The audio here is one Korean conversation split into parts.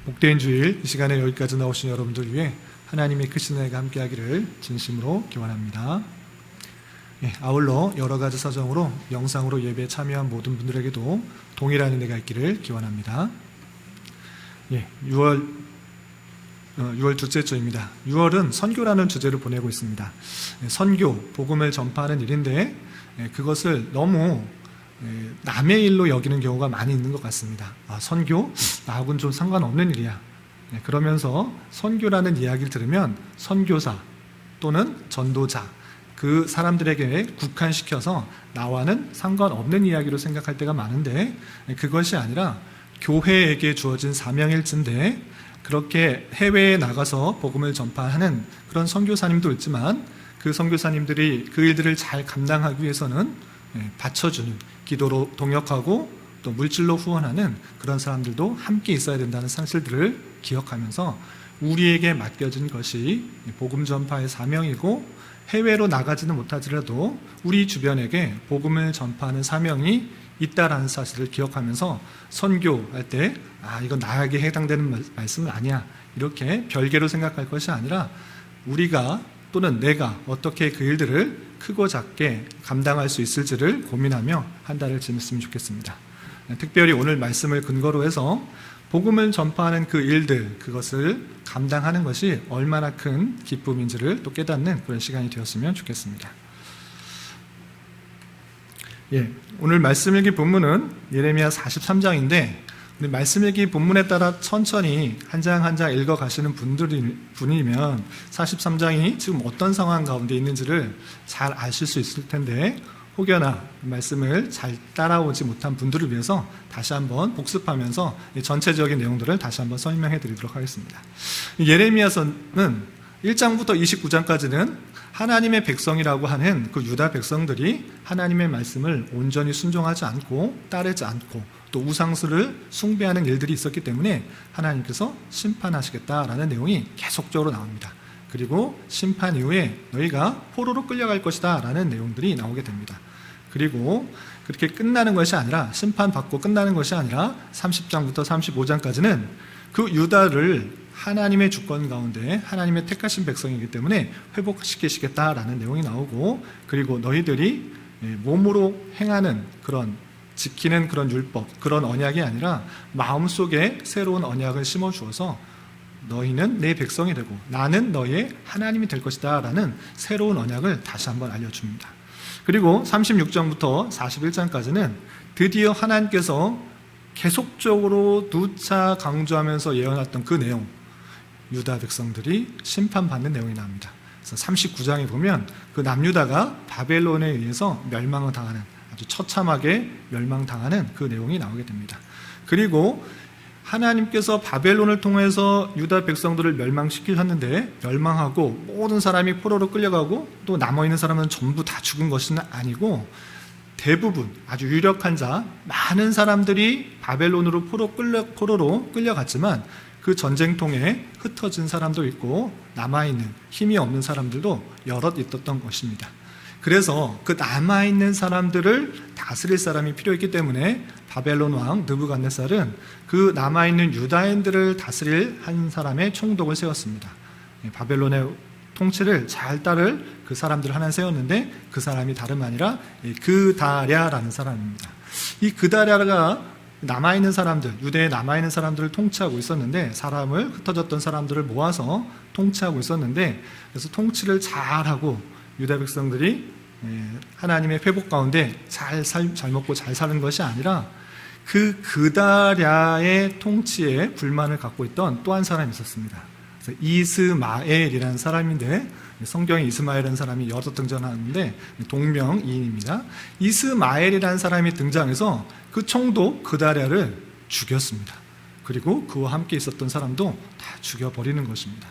복된 주일 이 시간에 여기까지 나오신 여러분들 위해 하나님의 크신 은혜가 함께하기를 진심으로 기원합니다. 아울러 여러 가지 사정으로 영상으로 예배에 참여한 모든 분들에게도 동일한 은혜가 있기를 기원합니다. 6월 둘째 주입니다. 6월은 선교라는 주제를 보내고 있습니다. 선교, 복음을 전파하는 일인데 그것을 너무 남의 일로 여기는 경우가 많이 있는 것 같습니다. 선교? 나하고는 좀 상관없는 일이야. 그러면서 선교라는 이야기를 들으면 선교사 또는 전도자, 그 사람들에게 국한시켜서 나와는 상관없는 이야기로 생각할 때가 많은데, 그것이 아니라 교회에게 주어진 사명일진데, 그렇게 해외에 나가서 복음을 전파하는 그런 선교사님도 있지만, 그 선교사님들이 그 일들을 잘 감당하기 위해서는 받쳐주는, 기도로 동역하고 또 물질로 후원하는 그런 사람들도 함께 있어야 된다는 사실들을 기억하면서 우리에게 맡겨진 것이 복음 전파의 사명이고, 해외로 나가지는 못하더라도 우리 주변에게 복음을 전파하는 사명이 있다라는 사실을 기억하면서 선교할 때 이건 나에게 해당되는 말씀은 아니야, 이렇게 별개로 생각할 것이 아니라 우리가 또는 내가 어떻게 그 일들을 크고 작게 감당할 수 있을지를 고민하며 한 달을 지냈으면 좋겠습니다. 특별히 오늘 말씀을 근거로 해서 복음을 전파하는 그 일들, 그것을 감당하는 것이 얼마나 큰 기쁨인지를 또 깨닫는 그런 시간이 되었으면 좋겠습니다. 오늘 말씀일기 본문은 예레미야 43장인데 말씀일기 본문에 따라 천천히 한 장 한 장 읽어가시는 분이면 43장이 지금 어떤 상황 가운데 있는지를 잘 아실 수 있을 텐데, 혹여나 말씀을 잘 따라오지 못한 분들을 위해서 다시 한번 복습하면서 전체적인 내용들을 다시 한번 설명해 드리도록 하겠습니다. 예레미야서는 1장부터 29장까지는 하나님의 백성이라고 하는 그 유다 백성들이 하나님의 말씀을 온전히 순종하지 않고 따르지 않고 또 우상수를 숭배하는 일들이 있었기 때문에 하나님께서 심판하시겠다라는 내용이 계속적으로 나옵니다. 그리고 심판 이후에 너희가 포로로 끌려갈 것이다 라는 내용들이 나오게 됩니다. 그리고 그렇게 끝나는 것이 아니라, 심판받고 끝나는 것이 아니라 30장부터 35장까지는 그 유다를 하나님의 주권 가운데 하나님의 택하신 백성이기 때문에 회복시키시겠다라는 내용이 나오고, 그리고 너희들이 몸으로 행하는 그런 지키는 그런 율법, 그런 언약이 아니라 마음속에 새로운 언약을 심어주어서 너희는 내 백성이 되고 나는 너희의 하나님이 될 것이다 라는 새로운 언약을 다시 한번 알려줍니다. 그리고 36장부터 41장까지는 드디어 하나님께서 계속적으로 누차 강조하면서 예언했던 그 내용, 유다 백성들이 심판받는 내용이 나옵니다. 그래서 39장에 보면 그 남유다가 바벨론에 의해서 멸망을 당하는, 아주 처참하게 멸망당하는 그 내용이 나오게 됩니다. 그리고 하나님께서 바벨론을 통해서 유다 백성들을 멸망시키셨는데, 멸망하고 모든 사람이 포로로 끌려가고 또 남아있는 사람은 전부 다 죽은 것은 아니고, 대부분 아주 유력한 자, 많은 사람들이 바벨론으로 포로로 끌려갔지만 그 전쟁통에 흩어진 사람도 있고 남아있는 힘이 없는 사람들도 여럿 있었던 것입니다. 그래서 그 남아있는 사람들을 다스릴 사람이 필요했기 때문에 바벨론 왕 느부갓네살은 그 남아있는 유다인들을 다스릴 한 사람의 총독을 세웠습니다. 바벨론의 통치를 잘 따를 그 사람들을 하나 세웠는데, 그 사람이 다름 아니라 그다랴라는 사람입니다. 이 그다랴가 남아있는 사람들, 유대에 남아있는 사람들을 통치하고 있었는데, 사람을 흩어졌던 사람들을 모아서 통치하고 있었는데, 그래서 통치를 잘하고 유다 백성들이 하나님의 회복 가운데 잘 먹고 잘 사는 것이 아니라 그다랴의 통치에 불만을 갖고 있던 또 한 사람이 있었습니다. 그래서 이스마엘이라는 사람인데, 성경에 이스마엘이라는 사람이 여러 등장하는데 동명이인입니다. 이스마엘이라는 사람이 등장해서 그 총독 그다랴를 죽였습니다. 그리고 그와 함께 있었던 사람도 다 죽여버리는 것입니다.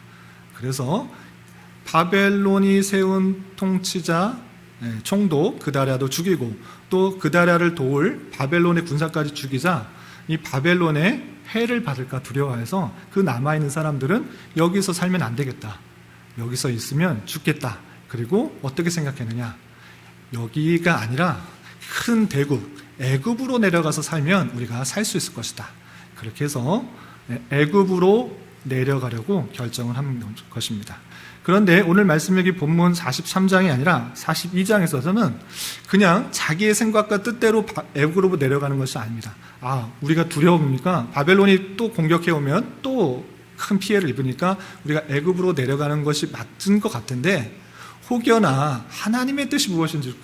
그래서 바벨론이 세운 통치자 총독 그다랴도 죽이고, 또 그다랴를 도울 바벨론의 군사까지 죽이자 이 바벨론의 해를 받을까 두려워해서 그 남아있는 사람들은 여기서 살면 안 되겠다, 여기서 있으면 죽겠다. 그리고 어떻게 생각했느냐, 여기가 아니라 큰 대국 애굽으로 내려가서 살면 우리가 살 수 있을 것이다. 그렇게 해서 애굽으로 내려가려고 결정을 한 것입니다. 그런데 오늘 말씀여기 본문 43장이 아니라 42장에서는 그냥 자기의 생각과 뜻대로 애굽으로 내려가는 것이 아닙니다. 우리가 두려웁니까? 바벨론이 또 공격해 오면 또 큰 피해를 입으니까 우리가 애굽으로 내려가는 것이 맞은 것 같은데, 혹여나 하나님의 뜻이 무엇인지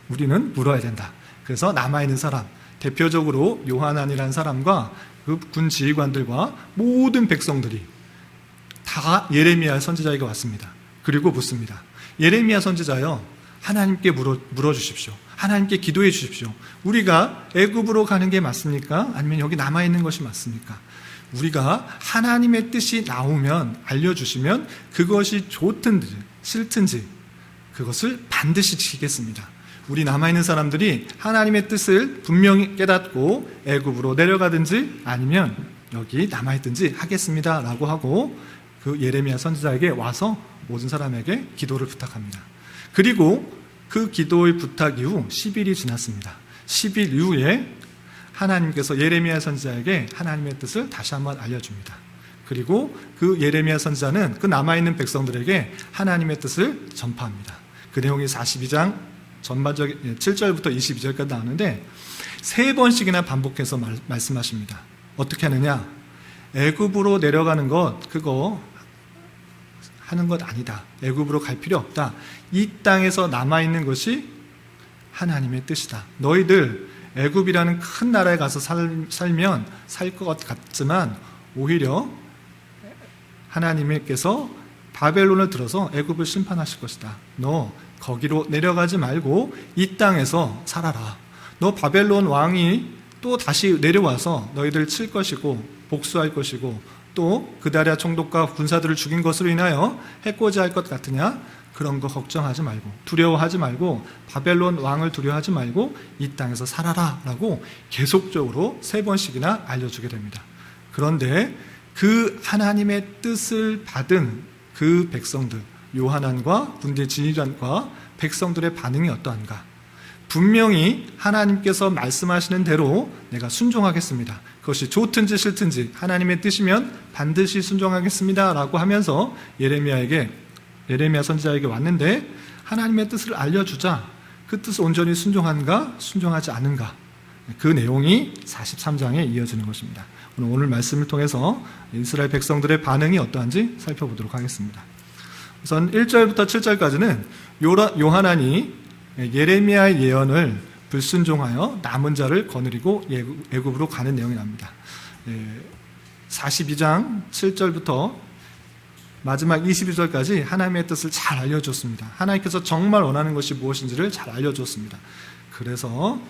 우리는 물어야 된다. 그래서 남아있는 사람, 대표적으로 요하난이라는 사람과 그 군 지휘관들과 모든 백성들이 다 예레미야 선지자에게 왔습니다. 그리고 묻습니다. 예레미야 선지자여, 하나님께 물어주십시오. 하나님께 기도해 주십시오. 우리가 애굽으로 가는 게 맞습니까? 아니면 여기 남아있는 것이 맞습니까? 우리가 하나님의 뜻이 나오면 알려주시면 그것이 좋든지 싫든지 그것을 반드시 지키겠습니다. 우리 남아있는 사람들이 하나님의 뜻을 분명히 깨닫고 애굽으로 내려가든지 아니면 여기 남아있든지 하겠습니다 라고 하고 그 예레미야 선지자에게 와서 모든 사람에게 기도를 부탁합니다. 그리고 그 기도의 부탁 이후 10일이 지났습니다. 10일 이후에 하나님께서 예레미야 선지자에게 하나님의 뜻을 다시 한번 알려줍니다. 그리고 그 예레미야 선지자는 그 남아있는 백성들에게 하나님의 뜻을 전파합니다. 그 내용이 42장 전반적인 7절부터 22절까지 나오는데 3번씩이나 반복해서 말씀하십니다. 어떻게 하느냐? 애굽으로 내려가는 것, 그거 하는 것 아니다. 애굽으로 갈 필요 없다. 이 땅에서 남아있는 것이 하나님의 뜻이다. 너희들 애굽이라는 큰 나라에 가서 살면 살 것 같지만 오히려 하나님께서 바벨론을 들어서 애굽을 심판하실 것이다. 너 거기로 내려가지 말고 이 땅에서 살아라. 너 바벨론 왕이 또 다시 내려와서 너희들 칠 것이고 복수할 것이고 또 그다리아 총독과 군사들을 죽인 것으로 인하여 해코지할 것 같으냐? 그런 거 걱정하지 말고 두려워하지 말고 바벨론 왕을 두려워하지 말고 이 땅에서 살아라 라고 계속적으로 3번씩이나 알려주게 됩니다. 그런데 그 하나님의 뜻을 받은 그 백성들, 요하난과 군대 지휘관과 백성들의 반응이 어떠한가? 분명히 하나님께서 말씀하시는 대로 내가 순종하겠습니다. 그것이 좋든지 싫든지 하나님의 뜻이면 반드시 순종하겠습니다 라고 하면서 예레미야 선지자에게 왔는데 하나님의 뜻을 알려주자 그 뜻을 온전히 순종한가 순종하지 않은가, 그 내용이 43장에 이어지는 것입니다. 오늘 말씀을 통해서 이스라엘 백성들의 반응이 어떠한지 살펴보도록 하겠습니다. 우선 1절부터 7절까지는 요하난이 예레미야의 예언을 불순종하여 남은 자를 거느리고 애굽으로 가는 내용이 납니다. 42장 7절부터 마지막 22절까지 하나님의 뜻을 잘 알려줬습니다. 하나님께서 정말 원하는 것이 무엇인지를 잘 알려줬습니다. 그래서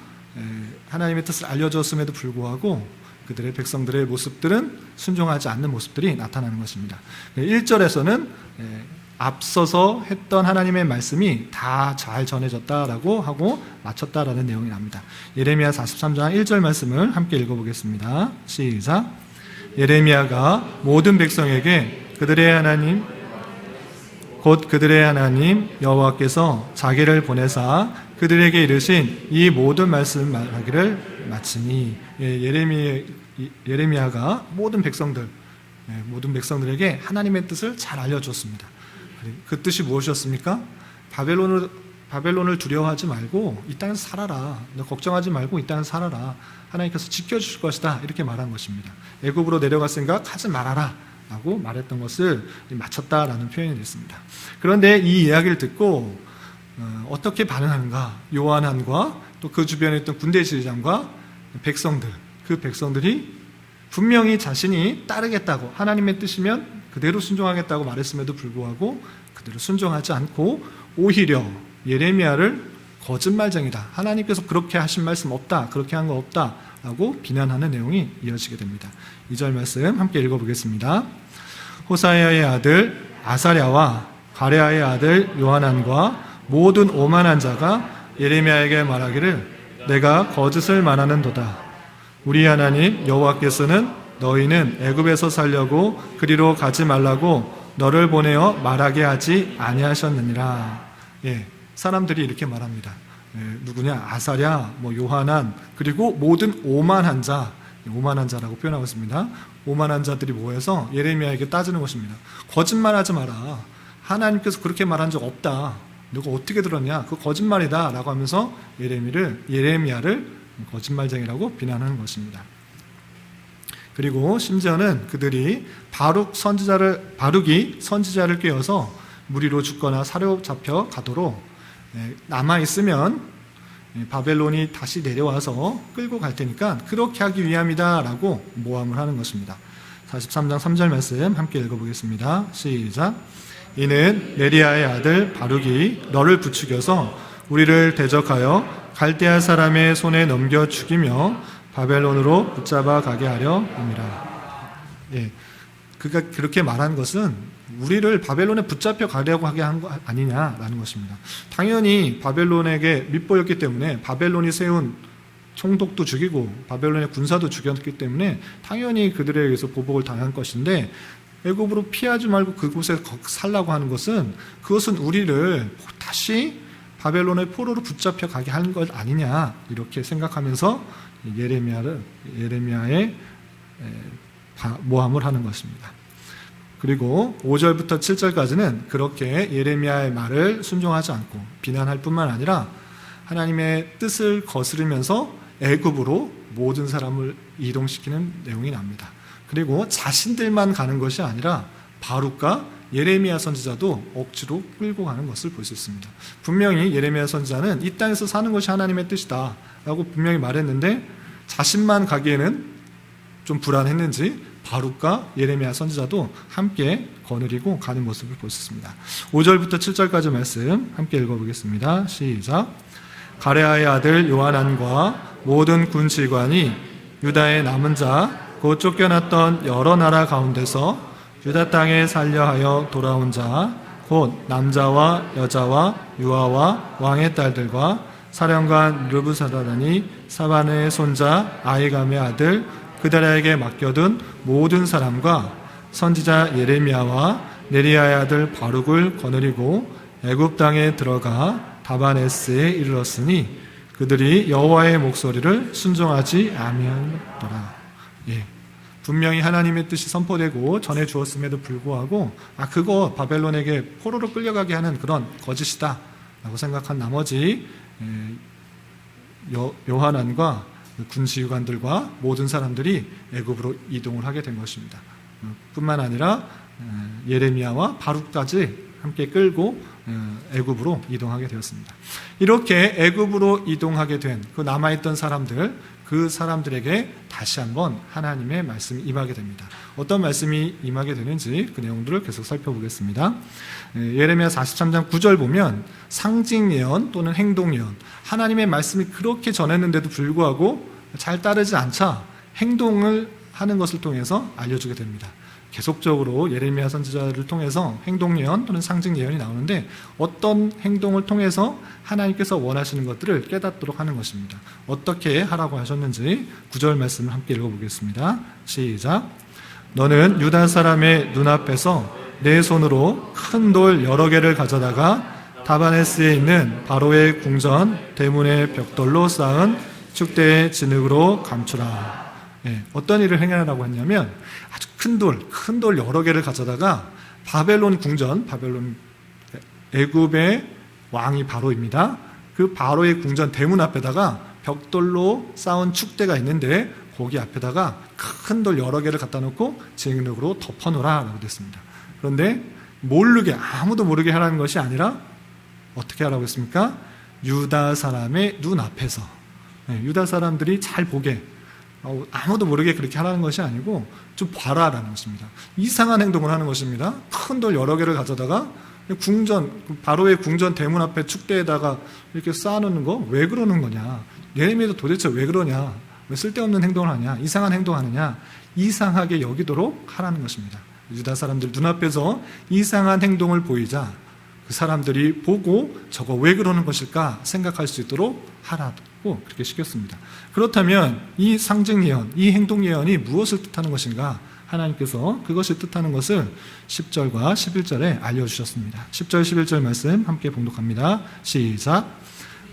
하나님의 뜻을 알려줬음에도 불구하고 그들의 백성들의 모습들은 순종하지 않는 모습들이 나타나는 것입니다. 1절에서는 앞서서 했던 하나님의 말씀이 다 잘 전해졌다라고 하고 마쳤다라는 내용이 납니다. 예레미야 43장 1절 말씀을 함께 읽어보겠습니다. 시작. 예레미야가 모든 백성에게 그들의 하나님 곧 그들의 하나님 여호와께서 자기를 보내사 그들에게 이르신 이 모든 말씀 말하기를 마치니. 예레미야가 모든 백성들에게 하나님의 뜻을 잘 알려줬습니다. 그 뜻이 무엇이었습니까? 바벨론을 두려워하지 말고 이 땅에서 살아라. 너 걱정하지 말고 이 땅에서 살아라. 하나님께서 지켜주실 것이다. 이렇게 말한 것입니다. 애굽으로 내려갈 생각 하지 말아라 라고 말했던 것을 마쳤다라는 표현이 됐습니다. 그런데 이 이야기를 듣고 어떻게 반응하는가? 요한한과 또 그 주변에 있던 군대 지휘장과 그 백성들이 분명히 자신이 따르겠다고, 하나님의 뜻이면 그대로 순종하겠다고 말했음에도 불구하고 그대로 순종하지 않고 오히려 예레미야를 거짓말쟁이다, 하나님께서 그렇게 하신 말씀 없다, 그렇게 한 거 없다 라고 비난하는 내용이 이어지게 됩니다. 2절 말씀 함께 읽어보겠습니다. 호사야의 아들 아사랴와 가레아의 아들 요하난과 모든 오만한 자가 예레미야에게 말하기를 내가 거짓을 말하는도다. 우리 하나님 여호와께서는 너희는 애굽에서 살려고 그리로 가지 말라고 너를 보내어 말하게 하지 아니하셨느니라. 사람들이 이렇게 말합니다. 누구냐? 아사랴, 요하난, 그리고 모든 오만한 자, 오만한 자라고 표현하고 있습니다. 오만한 자들이 모여서 예레미야에게 따지는 것입니다. 거짓말하지 마라. 하나님께서 그렇게 말한 적 없다. 누가 어떻게 들었냐? 그거 거짓말이다 라고 하면서 예레미야를 거짓말쟁이라고 비난하는 것입니다. 그리고 심지어는 그들이 바룩이 선지자를 꾀어서 무리로 죽거나 사로잡혀 가도록 남아있으면 바벨론이 다시 내려와서 끌고 갈 테니까 그렇게 하기 위함이다 라고 모함을 하는 것입니다. 43장 3절 말씀 함께 읽어보겠습니다. 시작. 이는 네리야의 아들 바룩이 너를 부추겨서 우리를 대적하여 갈대아 사람의 손에 넘겨 죽이며 바벨론으로 붙잡아 가게 하려 함이라. 그가 그렇게 말한 것은 우리를 바벨론에 붙잡혀 가려고 하게 한 거 아니냐라는 것입니다. 당연히 바벨론에게 밑보였기 때문에 바벨론이 세운 총독도 죽이고 바벨론의 군사도 죽였기 때문에 당연히 그들에 의해서 보복을 당한 것인데, 애굽으로 피하지 말고 그곳에 살라고 하는 것은 그것은 우리를 다시 바벨론의 포로로 붙잡혀 가게 한 것 아니냐, 이렇게 생각하면서 예레미야의 모함을 하는 것입니다. 그리고 5절부터 7절까지는 그렇게 예레미야의 말을 순종하지 않고 비난할 뿐만 아니라 하나님의 뜻을 거스르면서 애굽으로 모든 사람을 이동시키는 내용이 납니다. 그리고 자신들만 가는 것이 아니라 바룩과 예레미야 선지자도 억지로 끌고 가는 것을 볼 수 있습니다. 분명히 예레미야 선지자는 이 땅에서 사는 것이 하나님의 뜻이다 라고 분명히 말했는데, 자신만 가기에는 좀 불안했는지 바룩과 예레미야 선지자도 함께 거느리고 가는 모습을 볼 수 있습니다. 5절부터 7절까지 말씀 함께 읽어보겠습니다. 시작. 가레아의 아들 요하난과 모든 군지관이 유다의 남은 자 곧 쫓겨났던 여러 나라 가운데서 유다 땅에 살려하여 돌아온 자 곧 남자와 여자와 유아와 왕의 딸들과 사령관 르부사다다니 사반의 손자 아이감의 아들 그다라에게 맡겨둔 모든 사람과 선지자 예레미야와 네리야의 아들 바룩을 거느리고 애굽 땅에 들어가 다바네스에 이르렀으니 그들이 여호와의 목소리를 순종하지 아니하더라. 분명히 하나님의 뜻이 선포되고 전해 주었음에도 불구하고 그거 바벨론에게 포로로 끌려가게 하는 그런 거짓이다 라고 생각한 나머지 요하난과 군지휘관들과 모든 사람들이 애굽으로 이동을 하게 된 것입니다. 뿐만 아니라 예레미야와 바룩까지 함께 끌고 애굽으로 이동하게 되었습니다. 이렇게 애굽으로 이동하게 된 그 남아있던 사람들, 그 사람들에게 다시 한번 하나님의 말씀이 임하게 됩니다. 어떤 말씀이 임하게 되는지 그 내용들을 계속 살펴보겠습니다. 예레미야 43장 9절 보면 상징 예언 또는 행동 예언, 하나님의 말씀이 그렇게 전했는데도 불구하고 잘 따르지 않자 행동을 하는 것을 통해서 알려주게 됩니다. 계속적으로 예레미야 선지자를 통해서 행동 예언 또는 상징 예언이 나오는데, 어떤 행동을 통해서 하나님께서 원하시는 것들을 깨닫도록 하는 것입니다. 어떻게 하라고 하셨는지 9절 말씀을 함께 읽어보겠습니다. 시작. 너는 유다 사람의 눈앞에서 내 손으로 큰 돌 여러 개를 가져다가 다바네스에 있는 바로의 궁전 대문의 벽돌로 쌓은 축대의 진흙으로 감추라. 어떤 일을 행하라고 했냐면 아주 큰 돌 여러 개를 가져다가 바벨론 궁전, 애굽의 왕이 바로입니다. 그 바로의 궁전 대문 앞에다가 벽돌로 쌓은 축대가 있는데 거기 앞에다가 큰 돌 여러 개를 갖다 놓고 진흙으로 덮어놓으라 라고 됐습니다. 그런데 아무도 모르게 하라는 것이 아니라 어떻게 하라고 했습니까? 유다 사람의 눈앞에서, 유다 사람들이 잘 보게, 아무도 모르게 그렇게 하라는 것이 아니고 좀 봐라라는 것입니다. 이상한 행동을 하는 것입니다. 큰 돌 여러 개를 가져다가 바로의 궁전 대문 앞에 축대에다가 이렇게 쌓아놓는 거 왜 그러는 거냐, 예레미야도 도대체 왜 그러냐, 왜 쓸데없는 행동을 하냐, 이상한 행동하느냐, 이상하게 여기도록 하라는 것입니다. 유다 사람들 눈앞에서 이상한 행동을 보이자 그 사람들이 보고 저거 왜 그러는 것일까 생각할 수 있도록 하라고 그렇게 시켰습니다. 그렇다면 이 상징 예언, 이 행동 예언이 무엇을 뜻하는 것인가? 하나님께서 그것을 뜻하는 것을 10절과 11절에 알려주셨습니다. 10절 11절 말씀 함께 봉독합니다. 시작.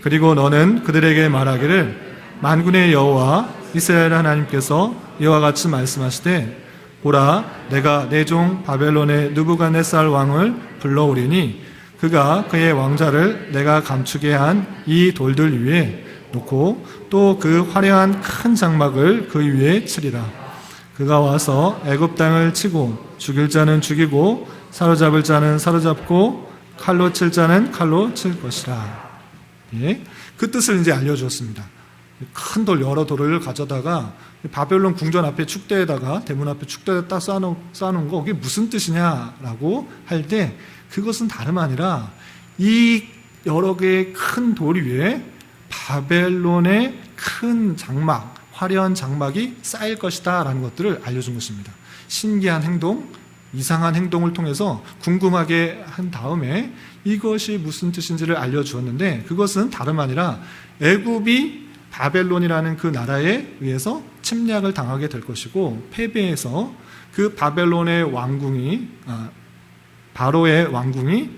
그리고 너는 그들에게 말하기를 만군의 여호와 이스라엘 하나님께서 이와 같이 말씀하시되 보라 내가 내 종 바벨론의 느부갓네살 왕을 불러오리니 그가 그의 왕자를 내가 감추게 한 이 돌들 위에 놓고 또 그 화려한 큰 장막을 그 위에 치리라. 그가 와서 애굽 땅을 치고 죽일 자는 죽이고 사로잡을 자는 사로잡고 칼로 칠 자는 칼로 칠 것이라. 예? 그 뜻을 이제 알려주었습니다. 큰 돌 여러 돌을 가져다가 바벨론 궁전 앞에 축대에다가 대문 앞에 축대에다 딱 쌓아놓은 거 그게 무슨 뜻이냐라고 할 때 그것은 다름 아니라 이 여러 개의 큰 돌 위에 바벨론의 큰 장막, 화려한 장막이 쌓일 것이다 라는 것들을 알려준 것입니다. 신기한 행동, 이상한 행동을 통해서 궁금하게 한 다음에 이것이 무슨 뜻인지를 알려주었는데 그것은 다름 아니라 애굽이 바벨론이라는 그 나라에 의해서 침략을 당하게 될 것이고 패배해서 그 바벨론의 왕궁이 바로의 왕궁이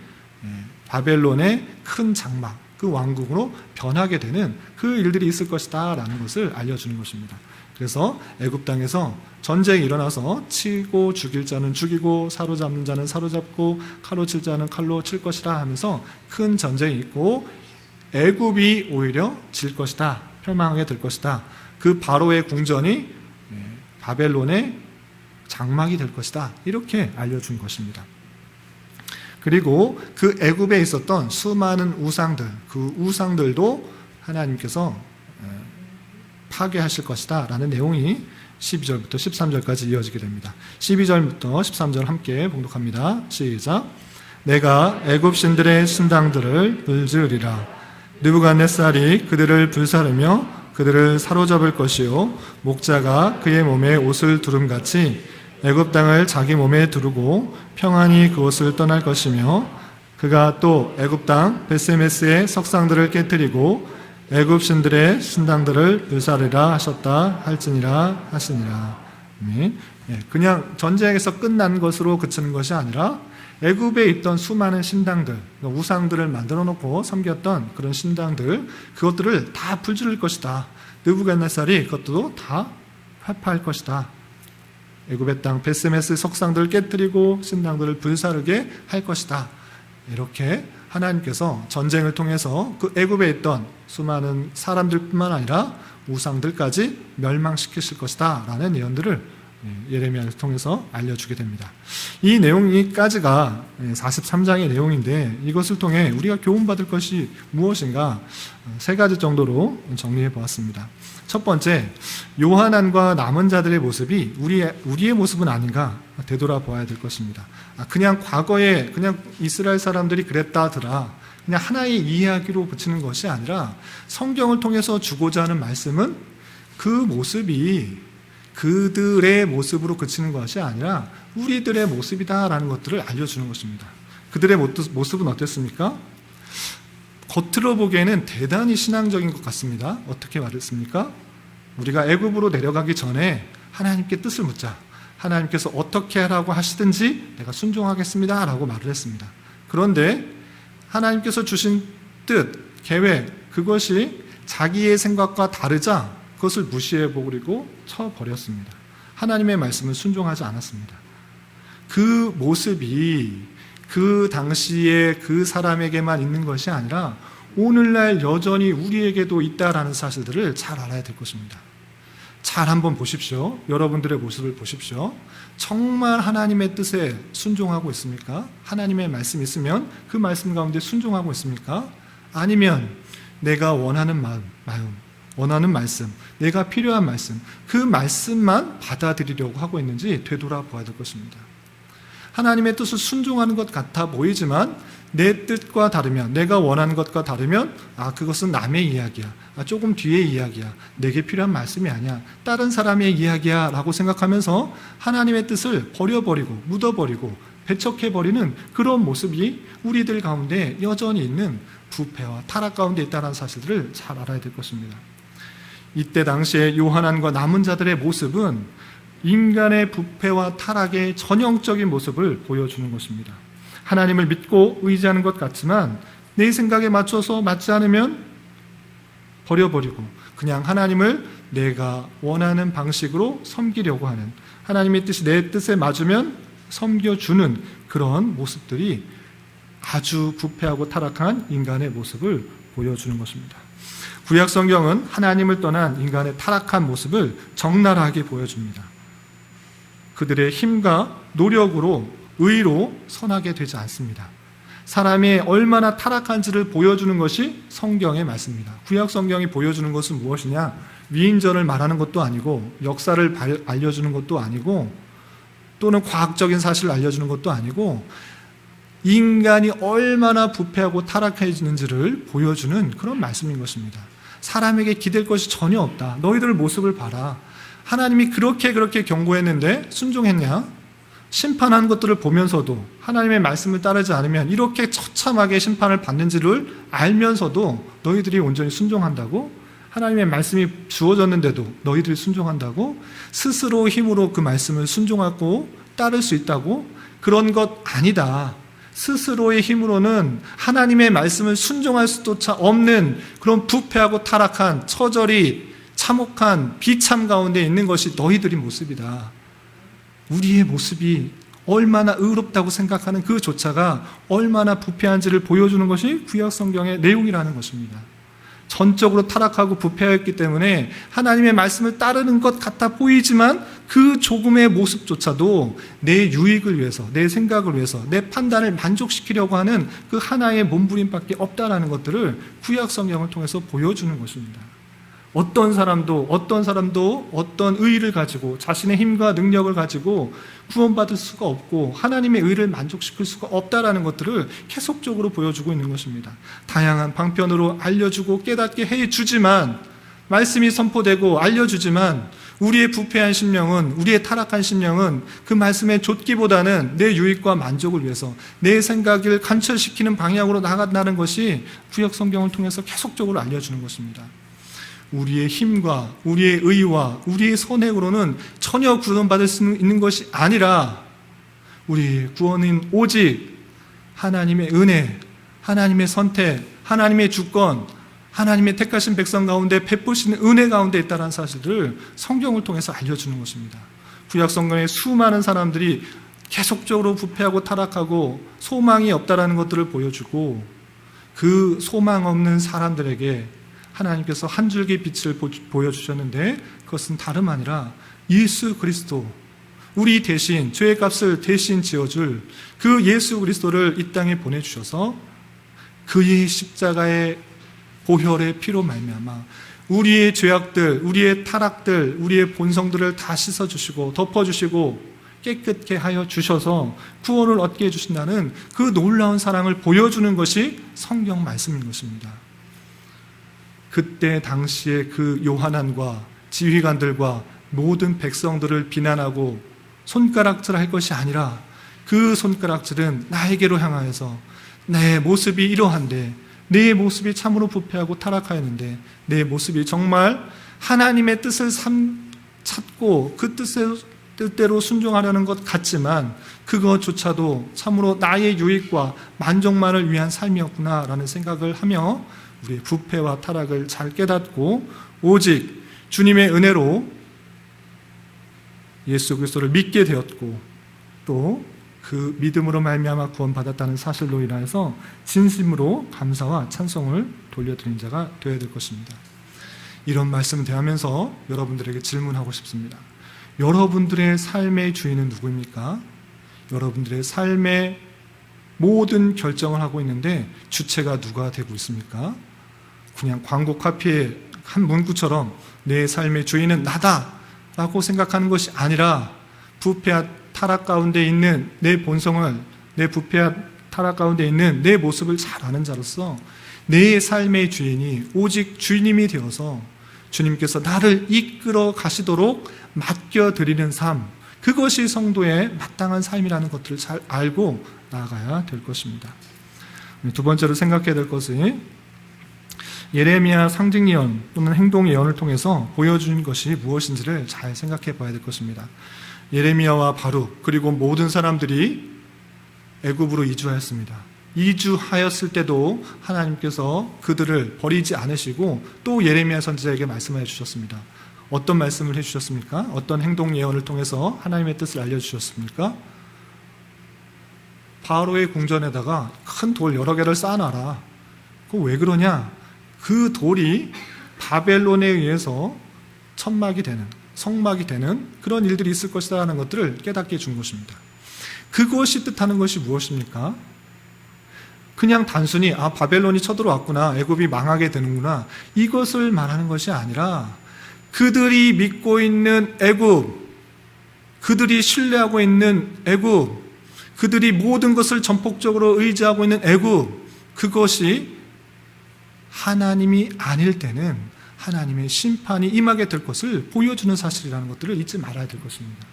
바벨론의 큰 장막 그 왕궁으로 변하게 되는 그 일들이 있을 것이다 라는 것을 알려주는 것입니다. 그래서 애굽 땅에서 전쟁이 일어나서 치고 죽일 자는 죽이고 사로잡는 자는 사로잡고 칼로 칠 자는 칼로 칠 것이라 하면서 큰 전쟁이 있고 애굽이 오히려 질 것이다, 멸망하게 될 것이다. 그 바로의 궁전이 바벨론의 장막이 될 것이다. 이렇게 알려준 것입니다. 그리고 그 애굽에 있었던 수많은 우상들, 그 우상들도 하나님께서 파괴하실 것이다 라는 내용이 12절부터 13절까지 이어지게 됩니다. 12절부터 13절 함께 봉독합니다. 시작. 내가 애굽 신들의 신당들을 불지으리라. 느부갓네살이 그들을 불사르며 그들을 사로잡을 것이요 목자가 그의 몸에 옷을 두름같이 애굽 땅을 자기 몸에 두르고 평안히 그곳을 떠날 것이며 그가 또 애굽 땅 베세메스의 석상들을 깨뜨리고 애굽 신들의 신당들을 불사르리라 하셨다 할지니라 하시니라. 그냥 전쟁에서 끝난 것으로 그치는 것이 아니라 애굽에 있던 수많은 신당들, 우상들을 만들어 놓고 섬겼던 그런 신당들, 그것들을 다 불지를 것이다. 느부갓네살이 그것도 다 회파할 것이다. 애굽의 땅 베세메스 석상들을 깨뜨리고 신당들을 불사르게 할 것이다. 이렇게 하나님께서 전쟁을 통해서 그 애굽에 있던 수많은 사람들뿐만 아니라 우상들까지 멸망시키실 것이다 라는 예언들을 예레미야를 통해서 알려주게 됩니다. 이 내용까지가 43장의 내용인데 이것을 통해 우리가 교훈받을 것이 무엇인가 세 가지 정도로 정리해 보았습니다. 첫 번째, 요한안과 남은 자들의 모습이 우리의 모습은 아닌가 되돌아봐야 될 것입니다. 그냥 과거에 그냥 이스라엘 사람들이 그랬다더라 그냥 하나의 이야기로 붙이는 것이 아니라 성경을 통해서 주고자 하는 말씀은 그 모습이 그들의 모습으로 그치는 것이 아니라 우리들의 모습이다라는 것들을 알려주는 것입니다. 그들의 모습은 어땠습니까? 겉으로 보기에는 대단히 신앙적인 것 같습니다. 어떻게 말했습니까? 우리가 애굽으로 내려가기 전에 하나님께 뜻을 묻자. 하나님께서 어떻게 하라고 하시든지 내가 순종하겠습니다 라고 말을 했습니다. 그런데 하나님께서 주신 뜻, 계획, 그것이 자기의 생각과 다르자 그것을 무시해버리고 쳐버렸습니다. 하나님의 말씀을 순종하지 않았습니다. 그 모습이 그 당시에 그 사람에게만 있는 것이 아니라 오늘날 여전히 우리에게도 있다라는 사실들을 잘 알아야 될 것입니다. 잘 한번 보십시오. 여러분들의 모습을 보십시오. 정말 하나님의 뜻에 순종하고 있습니까? 하나님의 말씀이 있으면 그 말씀 가운데 순종하고 있습니까? 아니면 내가 원하는 마음, 원하는 말씀, 내가 필요한 말씀, 그 말씀만 받아들이려고 하고 있는지 되돌아봐야 될 것입니다. 하나님의 뜻을 순종하는 것 같아 보이지만 내 뜻과 다르면, 내가 원하는 것과 다르면 그것은 남의 이야기야, 조금 뒤의 이야기야, 내게 필요한 말씀이 아니야, 다른 사람의 이야기야 라고 생각하면서 하나님의 뜻을 버려버리고 묻어버리고 배척해버리는 그런 모습이 우리들 가운데 여전히 있는 부패와 타락 가운데 있다는 사실들을 잘 알아야 될 것입니다. 이때 당시에 요한안과 남은 자들의 모습은 인간의 부패와 타락의 전형적인 모습을 보여주는 것입니다. 하나님을 믿고 의지하는 것 같지만 내 생각에 맞춰서 맞지 않으면 버려버리고 그냥 하나님을 내가 원하는 방식으로 섬기려고 하는, 하나님의 뜻이 내 뜻에 맞으면 섬겨주는 그런 모습들이 아주 부패하고 타락한 인간의 모습을 보여주는 것입니다. 구약 성경은 하나님을 떠난 인간의 타락한 모습을 적나라하게 보여줍니다. 그들의 힘과 노력으로, 의로 선하게 되지 않습니다. 사람이 얼마나 타락한지를 보여주는 것이 성경의 말씀입니다. 구약 성경이 보여주는 것은 무엇이냐? 위인전을 말하는 것도 아니고, 역사를 알려주는 것도 아니고, 또는 과학적인 사실을 알려주는 것도 아니고, 인간이 얼마나 부패하고 타락해지는지를 보여주는 그런 말씀인 것입니다. 사람에게 기댈 것이 전혀 없다. 너희들 모습을 봐라. 하나님이 그렇게 경고했는데 순종했냐? 심판하는 것들을 보면서도, 하나님의 말씀을 따르지 않으면 이렇게 처참하게 심판을 받는지를 알면서도 너희들이 온전히 순종한다고? 하나님의 말씀이 주어졌는데도 너희들이 순종한다고? 스스로 힘으로 그 말씀을 순종하고 따를 수 있다고? 그런 것 아니다. 스스로의 힘으로는 하나님의 말씀을 순종할 수조차 없는 그런 부패하고 타락한, 처절히 참혹한 비참 가운데 있는 것이 너희들의 모습이다. 우리의 모습이 얼마나 의롭다고 생각하는 그조차가 얼마나 부패한지를 보여주는 것이 구약 성경의 내용이라는 것입니다. 전적으로 타락하고 부패하였기 때문에 하나님의 말씀을 따르는 것 같아 보이지만 그 조금의 모습조차도 내 유익을 위해서, 내 생각을 위해서, 내 판단을 만족시키려고 하는 그 하나의 몸부림밖에 없다라는 것들을 구약 성경을 통해서 보여주는 것입니다. 어떤 사람도 어떤 의의를 가지고, 자신의 힘과 능력을 가지고 구원받을 수가 없고 하나님의 의를 만족시킬 수가 없다라는 것들을 계속적으로 보여주고 있는 것입니다. 다양한 방편으로 알려주고 깨닫게 해주지만, 말씀이 선포되고 알려주지만, 우리의 부패한 심령은, 우리의 타락한 심령은 그 말씀에 좇기보다는 내 유익과 만족을 위해서 내 생각을 관철시키는 방향으로 나간다는 것이 구약 성경을 통해서 계속적으로 알려주는 것입니다. 우리의 힘과 우리의 의와 우리의 선행으로는 전혀 구원받을 수 있는 것이 아니라, 우리의 구원은 오직 하나님의 은혜, 하나님의 선택, 하나님의 주권, 하나님의 택하신 백성 가운데 베푸시는 은혜 가운데 있다는 사실을 성경을 통해서 알려주는 것입니다. 구약 성경의 수많은 사람들이 계속적으로 부패하고 타락하고 소망이 없다는 것들을 보여주고, 그 소망 없는 사람들에게 하나님께서 한 줄기 빛을 보여주셨는데, 그것은 다름 아니라 예수 그리스도, 우리 대신, 죄의 값을 대신 지어줄 그 예수 그리스도를 이 땅에 보내주셔서 그의 십자가의 보혈의 피로 말미암아 우리의 죄악들, 우리의 타락들, 우리의 본성들을 다 씻어주시고 덮어주시고 깨끗게 하여 주셔서 구원을 얻게 해주신다는 그 놀라운 사랑을 보여주는 것이 성경 말씀인 것입니다. 그때 당시에 그 요한안과 지휘관들과 모든 백성들을 비난하고 손가락질할 것이 아니라, 그 손가락질은 나에게로 향하여서 내 모습이 이러한데, 내 모습이 참으로 부패하고 타락하였는데, 내 모습이 정말 하나님의 뜻을 찾고 그 뜻대로 순종하려는 것 같지만 그것조차도 참으로 나의 유익과 만족만을 위한 삶이었구나라는 생각을 하며 우리의 부패와 타락을 잘 깨닫고 오직 주님의 은혜로 예수 그리스도를 믿게 되었고, 또 그 믿음으로 말미암아 구원받았다는 사실로 인하여서 진심으로 감사와 찬송을 돌려드리는 자가 되어야 될 것입니다. 이런 말씀을 대하면서 여러분들에게 질문하고 싶습니다. 여러분들의 삶의 주인은 누구입니까? 여러분들의 삶의 모든 결정을 하고 있는데 주체가 누가 되고 있습니까? 그냥 광고 카피의 한 문구처럼 내 삶의 주인은 나다 라고 생각하는 것이 아니라, 부패한 타락 가운데 있는 내 본성을, 내 부패한 타락 가운데 있는 내 모습을 잘 아는 자로서 내 삶의 주인이 오직 주님이 되어서 주님께서 나를 이끌어 가시도록 맡겨드리는 삶, 그것이 성도의 마땅한 삶이라는 것들을 잘 알고 나아가야 될 것입니다. 두 번째로 생각해야 될 것은 예레미야 상징 예언 또는 행동 예언을 통해서 보여준 것이 무엇인지를 잘 생각해 봐야 될 것입니다. 예레미야와 바룩 그리고 모든 사람들이 애굽으로 이주하였습니다. 이주하였을 때도 하나님께서 그들을 버리지 않으시고 또 예레미야 선지자에게 말씀해 주셨습니다. 어떤 말씀을 해주셨습니까? 어떤 행동 예언을 통해서 하나님의 뜻을 알려주셨습니까? 바로의 궁전에다가 큰 돌 여러 개를 쌓아놔라. 그거 왜 그러냐? 그 돌이 바벨론에 의해서 천막이 되는, 성막이 되는 그런 일들이 있을 것이다 하는 것들을 깨닫게 해준 것입니다. 그것이 뜻하는 것이 무엇입니까? 그냥 단순히 바벨론이 쳐들어왔구나, 애굽이 망하게 되는구나, 이것을 말하는 것이 아니라 그들이 믿고 있는 애굽, 그들이 신뢰하고 있는 애굽, 그들이 모든 것을 전폭적으로 의지하고 있는 애굽, 그것이 하나님이 아닐 때는 하나님의 심판이 임하게 될 것을 보여주는 사실이라는 것들을 잊지 말아야 될 것입니다.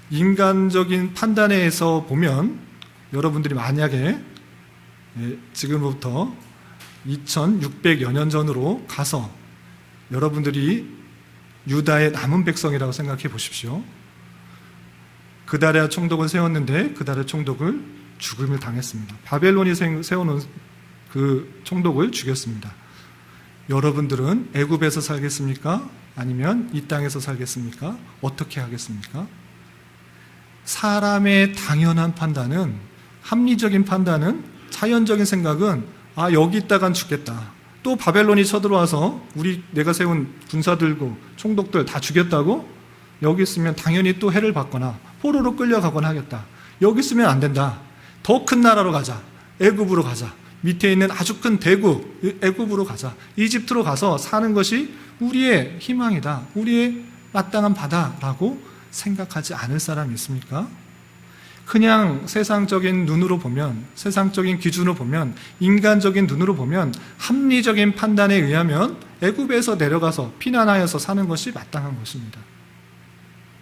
인간적인 판단에서 보면 여러분들이 만약에 지금부터 2600여 년 전으로 가서 여러분들이 유다의 남은 백성이라고 생각해 보십시오. 그다랴 총독을 세웠는데 그다랴 총독을 죽음을 당했습니다. 바벨론이 세워놓은 그 총독을 죽였습니다. 여러분들은 애굽에서 살겠습니까? 아니면 이 땅에서 살겠습니까? 어떻게 하겠습니까? 사람의 당연한 판단은, 합리적인 판단은, 자연적인 생각은 여기 있다간 죽겠다. 또 바벨론이 쳐들어와서 내가 세운 군사들고 총독들 다 죽였다고? 여기 있으면 당연히 또 해를 받거나 포로로 끌려가거나 하겠다. 여기 있으면 안 된다. 더 큰 나라로 가자. 애굽으로 가자. 밑에 있는 아주 큰 대국 애굽으로 가자. 이집트로 가서 사는 것이 우리의 희망이다. 우리의 마땅한 바다라고 생각하지 않을 사람이 있습니까? 그냥 세상적인 눈으로 보면, 세상적인 기준으로 보면, 인간적인 눈으로 보면, 합리적인 판단에 의하면 애굽에서 내려가서 피난하여서 사는 것이 마땅한 것입니다.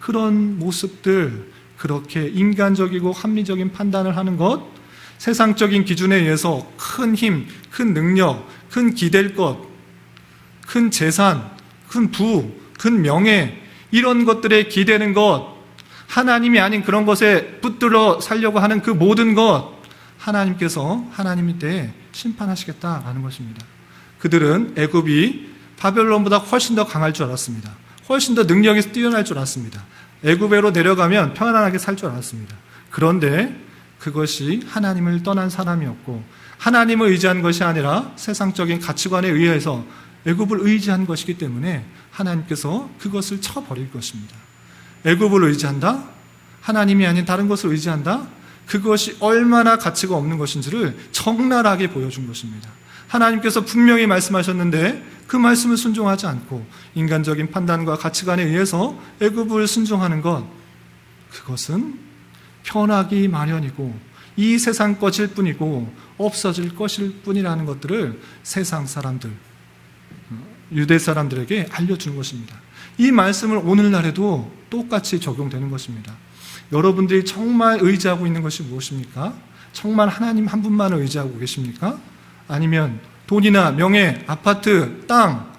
그런 모습들, 그렇게 인간적이고 합리적인 판단을 하는 것, 세상적인 기준에 의해서 큰 힘, 큰 능력, 큰 기댈 것, 큰 재산, 큰 부, 큰 명예, 이런 것들에 기대는 것, 하나님이 아닌 그런 것에 붙들어 살려고 하는 그 모든 것, 하나님께서 하나님의 때에 심판하시겠다라는 것입니다. 그들은 애굽이 바벨론보다 훨씬 더 강할 줄 알았습니다. 훨씬 더 능력이 뛰어날 줄 알았습니다. 애굽으로 내려가면 편안하게 살 줄 알았습니다. 그런데 그것이 하나님을 떠난 사람이었고, 하나님을 의지한 것이 아니라 세상적인 가치관에 의해서 애굽을 의지한 것이기 때문에 하나님께서 그것을 쳐버릴 것입니다. 애굽을 의지한다? 하나님이 아닌 다른 것을 의지한다? 그것이 얼마나 가치가 없는 것인지를 적나라하게 보여준 것입니다. 하나님께서 분명히 말씀하셨는데 그 말씀을 순종하지 않고 인간적인 판단과 가치관에 의해서 애굽을 순종하는 것, 그것은 편하기 마련이고 이 세상 것일 뿐이고 없어질 것일 뿐이라는 것들을 세상 사람들, 유대 사람들에게 알려주는 것입니다. 이 말씀을 오늘날에도 똑같이 적용되는 것입니다. 여러분들이 정말 의지하고 있는 것이 무엇입니까? 정말 하나님 한 분만을 의지하고 계십니까? 아니면 돈이나 명예, 아파트, 땅,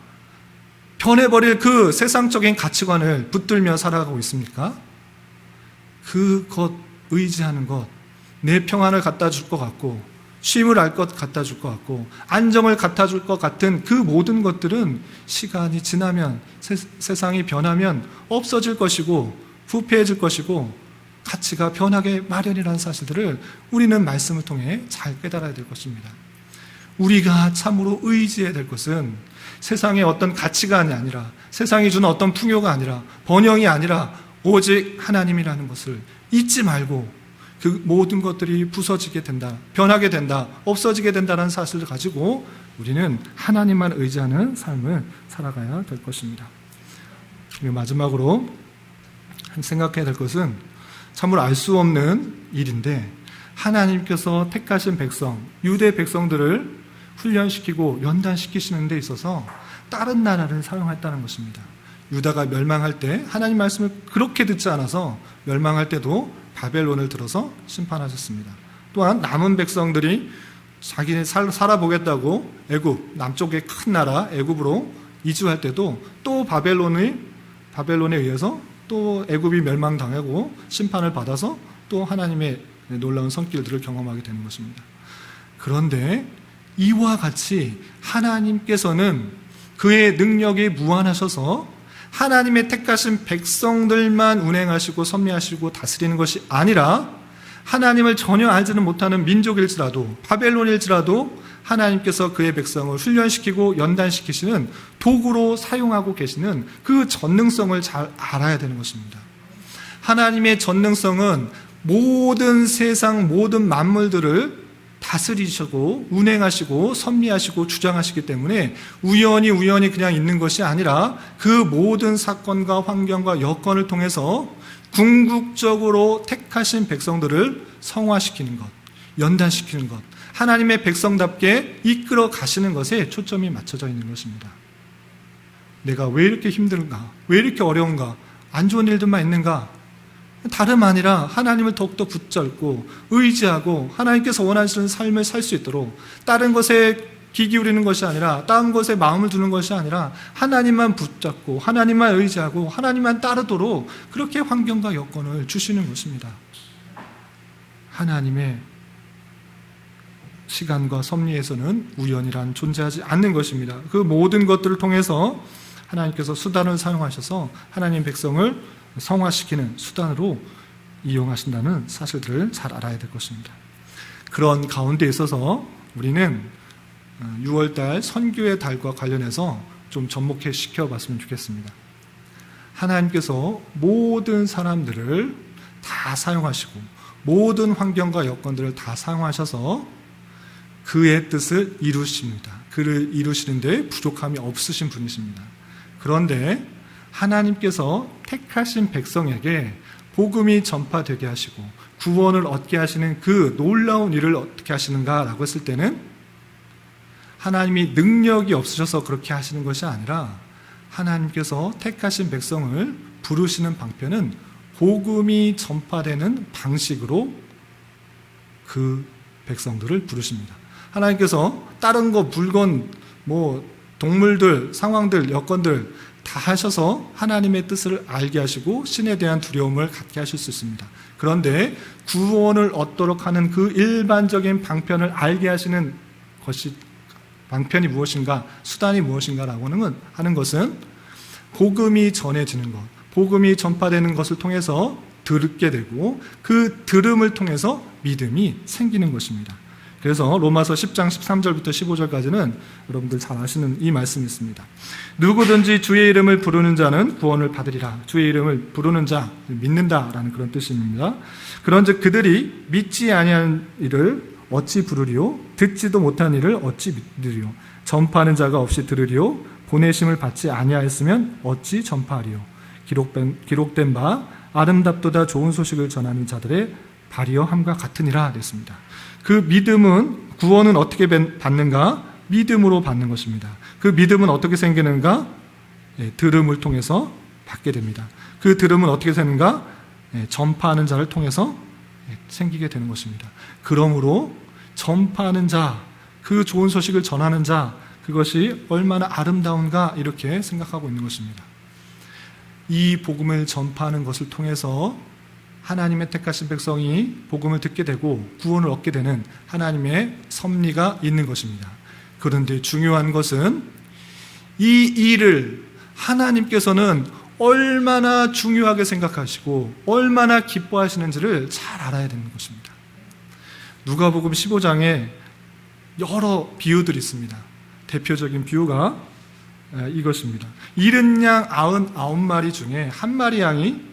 변해버릴 그 세상적인 가치관을 붙들며 살아가고 있습니까? 그것 의지하는 것, 내 평안을 갖다 줄 것 같고, 쉼을 알 것 갖다 줄 것 같고, 안정을 갖다 줄 것 같은 그 모든 것들은 시간이 지나면, 세상이 변하면 없어질 것이고 부패해질 것이고 가치가 변하게 마련이라는 사실들을 우리는 말씀을 통해 잘 깨달아야 될 것입니다. 우리가 참으로 의지해야 될 것은 세상의 어떤 가치관이 아니라, 세상이 주는 어떤 풍요가 아니라, 번영이 아니라 오직 하나님이라는 것을 잊지 말고, 그 모든 것들이 부서지게 된다, 변하게 된다, 없어지게 된다는 사실을 가지고 우리는 하나님만 의지하는 삶을 살아가야 될 것입니다. 그리고 마지막으로 생각해야 될 것은 참으로 알 수 없는 일인데, 하나님께서 택하신 백성, 유대 백성들을 훈련시키고 연단시키시는 데 있어서 다른 나라를 사용했다는 것입니다. 유다가 멸망할 때 하나님 말씀을 그렇게 듣지 않아서 멸망할 때도 바벨론을 들어서 심판하셨습니다. 또한 남은 백성들이 자기네 살아보겠다고 애굽, 남쪽의 큰 나라 애굽으로 이주할 때도 또 바벨론에 의해서 또 애굽이 멸망당하고 심판을 받아서 또 하나님의 놀라운 손길들을 경험하게 되는 것입니다. 그런데 이와 같이 하나님께서는 그의 능력이 무한하셔서 하나님의 택하신 백성들만 운행하시고 섭리하시고 다스리는 것이 아니라 하나님을 전혀 알지는 못하는 민족일지라도, 바벨론일지라도 하나님께서 그의 백성을 훈련시키고 연단시키시는 도구로 사용하고 계시는 그 전능성을 잘 알아야 되는 것입니다. 하나님의 전능성은 모든 세상 모든 만물들을 다스리시고 운행하시고 섭리하시고 주장하시기 때문에 우연히 그냥 있는 것이 아니라 그 모든 사건과 환경과 여건을 통해서 궁극적으로 택하신 백성들을 성화시키는 것, 연단시키는 것, 하나님의 백성답게 이끌어 가시는 것에 초점이 맞춰져 있는 것입니다. 내가 왜 이렇게 힘든가? 왜 이렇게 어려운가? 안 좋은 일들만 있는가? 다름 아니라 하나님을 더욱더 붙잡고 의지하고 하나님께서 원하시는 삶을 살 수 있도록 다른 것에 귀 기울이는 것이 아니라 다른 것에 마음을 두는 것이 아니라 하나님만 붙잡고 하나님만 의지하고 하나님만 따르도록 그렇게 환경과 여건을 주시는 것입니다. 하나님의 시간과 섭리에서는 우연이란 존재하지 않는 것입니다. 그 모든 것들을 통해서 하나님께서 수단을 사용하셔서 하나님 백성을 성화시키는 수단으로 이용하신다는 사실들을 잘 알아야 될 것입니다. 그런 가운데 있어서 우리는 6월달 선교의 달과 관련해서 좀 접목해 시켜봤으면 좋겠습니다. 하나님께서 모든 사람들을 다 사용하시고 모든 환경과 여건들을 다 사용하셔서 그의 뜻을 이루십니다. 그를 이루시는데 부족함이 없으신 분이십니다. 그런데 하나님께서 택하신 백성에게 복음이 전파되게 하시고 구원을 얻게 하시는 그 놀라운 일을 어떻게 하시는가라고 했을 때는 하나님이 능력이 없으셔서 그렇게 하시는 것이 아니라 하나님께서 택하신 백성을 부르시는 방편은 복음이 전파되는 방식으로 그 백성들을 부르십니다. 하나님께서 다른 거 물건, 동물들, 상황들, 여건들 다 하셔서 하나님의 뜻을 알게 하시고 신에 대한 두려움을 갖게 하실 수 있습니다. 그런데 구원을 얻도록 하는 그 일반적인 방편을 알게 하시는 것이 방편이 무엇인가, 수단이 무엇인가라고 하는 것은 복음이 전해지는 것, 복음이 전파되는 것을 통해서 듣게 되고 그 들음을 통해서 믿음이 생기는 것입니다. 그래서 로마서 10장 13절부터 15절까지는 여러분들 잘 아시는 이 말씀이 있습니다. 누구든지 주의 이름을 부르는 자는 구원을 받으리라. 주의 이름을 부르는 자, 믿는다라는 그런 뜻입니다. 그런즉 그들이 믿지 아니한 일을 어찌 부르리요? 듣지도 못한 일을 어찌 믿으리요? 전파하는 자가 없이 들으리요? 보내심을 받지 아니하였으면 어찌 전파하리요? 기록된 바 아름답도다 좋은 소식을 전하는 자들의 발이여 함과 같으니라 됐습니다. 그 믿음은, 구원은 어떻게 받는가? 믿음으로 받는 것입니다. 그 믿음은 어떻게 생기는가? 들음을 통해서 받게 됩니다. 그 들음은 어떻게 되는가? 전파하는 자를 통해서 생기게 되는 것입니다. 그러므로 전파하는 자, 그 좋은 소식을 전하는 자, 그것이 얼마나 아름다운가 이렇게 생각하고 있는 것입니다. 이 복음을 전파하는 것을 통해서 하나님의 택하신 백성이 복음을 듣게 되고 구원을 얻게 되는 하나님의 섭리가 있는 것입니다. 그런데 중요한 것은 이 일을 하나님께서는 얼마나 중요하게 생각하시고 얼마나 기뻐하시는지를 잘 알아야 되는 것입니다. 누가복음 15장에 여러 비유들이 있습니다. 대표적인 비유가 이것입니다. 잃은 양 99마리 중에 한 마리 양이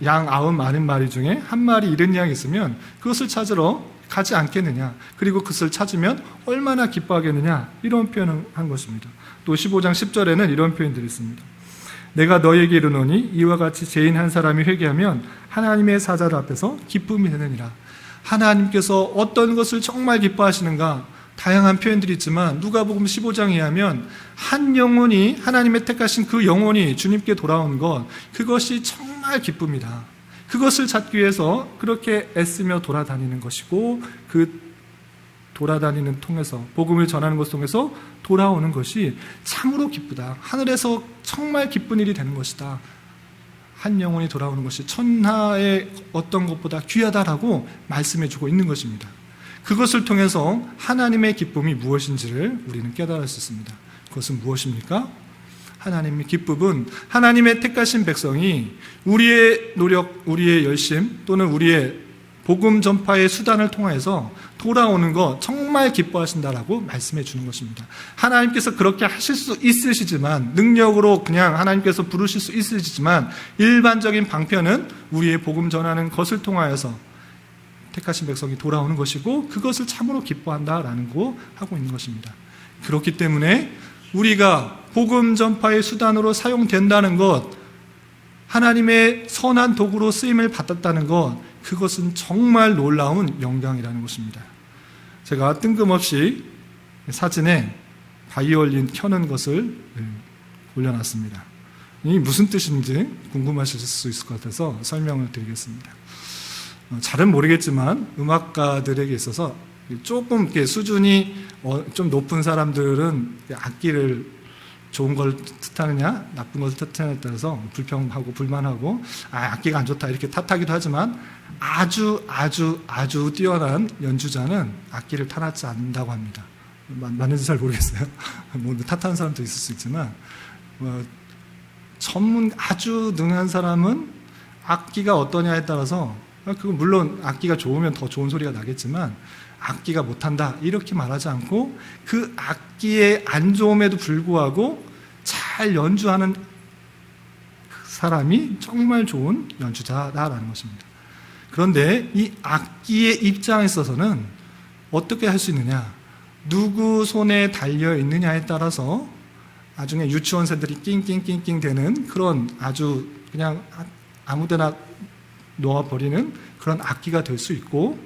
양 90마리 중에 한 마리 잃은 양이 있으면 그것을 찾으러 가지 않겠느냐, 그리고 그것을 찾으면 얼마나 기뻐하겠느냐, 이런 표현을 한 것입니다. 또 15장 10절에는 이런 표현들이 있습니다. 내가 너에게 이르노니 이와 같이 죄인 한 사람이 회개하면 하나님의 사자들 앞에서 기쁨이 되느니라. 하나님께서 어떤 것을 정말 기뻐하시는가, 다양한 표현들이 있지만 누가복음 15장에 의하면 한 영혼이, 하나님의 택하신 그 영혼이 주님께 돌아온 것, 그것이 정말 기쁩니다. 그것을 찾기 위해서 그렇게 애쓰며 돌아다니는 것이고, 그 돌아다니는 통해서, 복음을 전하는 것을 통해서 돌아오는 것이 참으로 기쁘다. 하늘에서 정말 기쁜 일이 되는 것이다. 한 영혼이 돌아오는 것이 천하의 어떤 것보다 귀하다라고 말씀해주고 있는 것입니다. 그것을 통해서 하나님의 기쁨이 무엇인지를 우리는 깨달을 수 있습니다. 그것은 무엇입니까? 하나님의 기쁨은 하나님의 택하신 백성이 우리의 노력, 우리의 열심 또는 우리의 복음 전파의 수단을 통해서 돌아오는 것 정말 기뻐하신다라고 말씀해 주는 것입니다. 하나님께서 그렇게 하실 수 있으시지만, 능력으로 그냥 하나님께서 부르실 수 있으시지만, 일반적인 방편은 우리의 복음 전하는 것을 통하여서 택하신 백성이 돌아오는 것이고, 그것을 참으로 기뻐한다라는 거 하고 있는 것입니다. 그렇기 때문에 우리가 복음 전파의 수단으로 사용된다는 것, 하나님의 선한 도구로 쓰임을 받았다는 것, 그것은 정말 놀라운 영광이라는 것입니다. 제가 뜬금없이 사진에 바이올린 켜는 것을 올려놨습니다. 이 무슨 뜻인지 궁금하실 수 있을 것 같아서 설명을 드리겠습니다. 잘은 모르겠지만 음악가들에게 있어서 조금 이렇게 수준이 좀 높은 사람들은 악기를 좋은 걸 뜻하느냐 나쁜 걸 뜻하느냐에 따라서 불평하고 불만하고 악기가 안 좋다 이렇게 탓하기도 하지만, 아주 뛰어난 연주자는 악기를 탓하지 않는다고 합니다. 맞는지 잘 모르겠어요. 뭐 탓하는 사람도 있을 수 있지만, 아주 능한 사람은 악기가 어떠냐에 따라서, 그건 물론 악기가 좋으면 더 좋은 소리가 나겠지만 악기가 못한다 이렇게 말하지 않고, 그 악기의 안 좋음에도 불구하고 잘 연주하는 사람이 정말 좋은 연주자라는 것입니다. 그런데 이 악기의 입장에 있어서는 어떻게 할 수 있느냐, 누구 손에 달려 있느냐에 따라서 나중에 유치원생들이 낑낑낑낑 되는 그런 아주 그냥 아무데나 놓아버리는 그런 악기가 될 수 있고,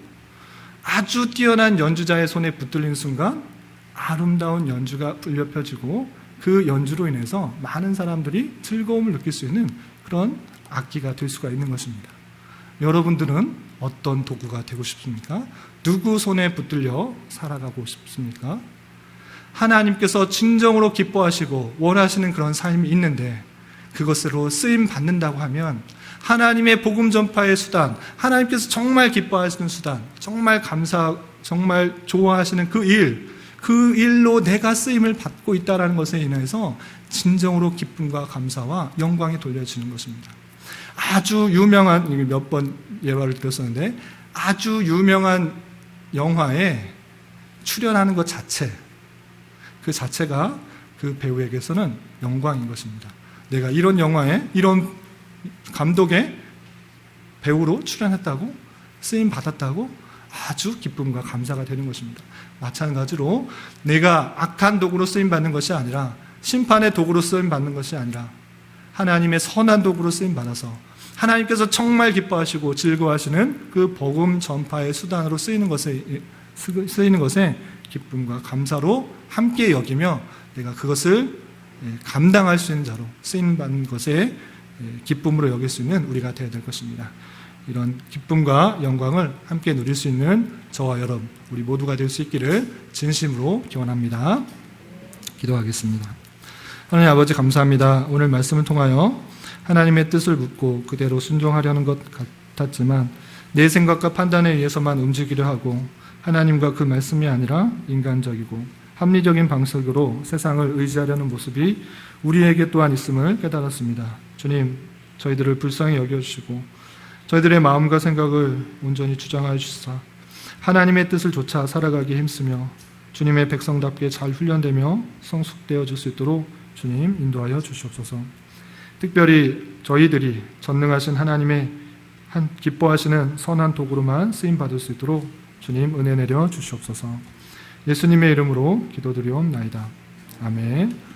아주 뛰어난 연주자의 손에 붙들리는 순간 아름다운 연주가 울려 펴지고, 그 연주로 인해서 많은 사람들이 즐거움을 느낄 수 있는 그런 악기가 될 수가 있는 것입니다. 여러분들은 어떤 도구가 되고 싶습니까? 누구 손에 붙들려 살아가고 싶습니까? 하나님께서 진정으로 기뻐하시고 원하시는 그런 삶이 있는데, 그것으로 쓰임 받는다고 하면 하나님의 복음 전파의 수단, 하나님께서 정말 기뻐하시는 수단, 정말 정말 좋아하시는 그 일로 내가 쓰임을 받고 있다는 것에 인해서 진정으로 기쁨과 감사와 영광이 돌려지는 것입니다. 아주 유명한, 몇 번 예화를 들었었는데, 아주 유명한 영화에 출연하는 것 그 자체가 그 배우에게서는 영광인 것입니다. 내가 이런 영화에 이런 감독의 배우로 출연했다고, 쓰임 받았다고 아주 기쁨과 감사가 되는 것입니다. 마찬가지로 내가 악한 도구로 쓰임 받는 것이 아니라, 심판의 도구로 쓰임 받는 것이 아니라 하나님의 선한 도구로 쓰임 받아서 하나님께서 정말 기뻐하시고 즐거워하시는 그 복음 전파의 수단으로 쓰이는 것에 기쁨과 감사로 함께 여기며, 내가 그것을 감당할 수 있는 자로 쓰임 받는 것에 기쁨으로 여길 수 있는 우리가 되어야 될 것입니다. 이런 기쁨과 영광을 함께 누릴 수 있는 저와 여러분, 우리 모두가 될 수 있기를 진심으로 기원합니다. 기도하겠습니다. 하나님 아버지, 감사합니다. 오늘 말씀을 통하여 하나님의 뜻을 묻고 그대로 순종하려는 것 같았지만, 내 생각과 판단에 의해서만 움직이려 하고 하나님과 그 말씀이 아니라 인간적이고 합리적인 방식으로 세상을 의지하려는 모습이 우리에게 또한 있음을 깨달았습니다. 주님, 저희들을 불쌍히 여겨주시고 저희들의 마음과 생각을 온전히 주장하여 주시사 하나님의 뜻을 좇아 살아가기 힘쓰며 주님의 백성답게 잘 훈련되며 성숙되어 줄 수 있도록 주님 인도하여 주시옵소서. 특별히 저희들이 전능하신 하나님의 기뻐하시는 선한 도구로만 쓰임받을 수 있도록 주님 은혜 내려 주시옵소서. 예수님의 이름으로 기도드리옵나이다. 아멘.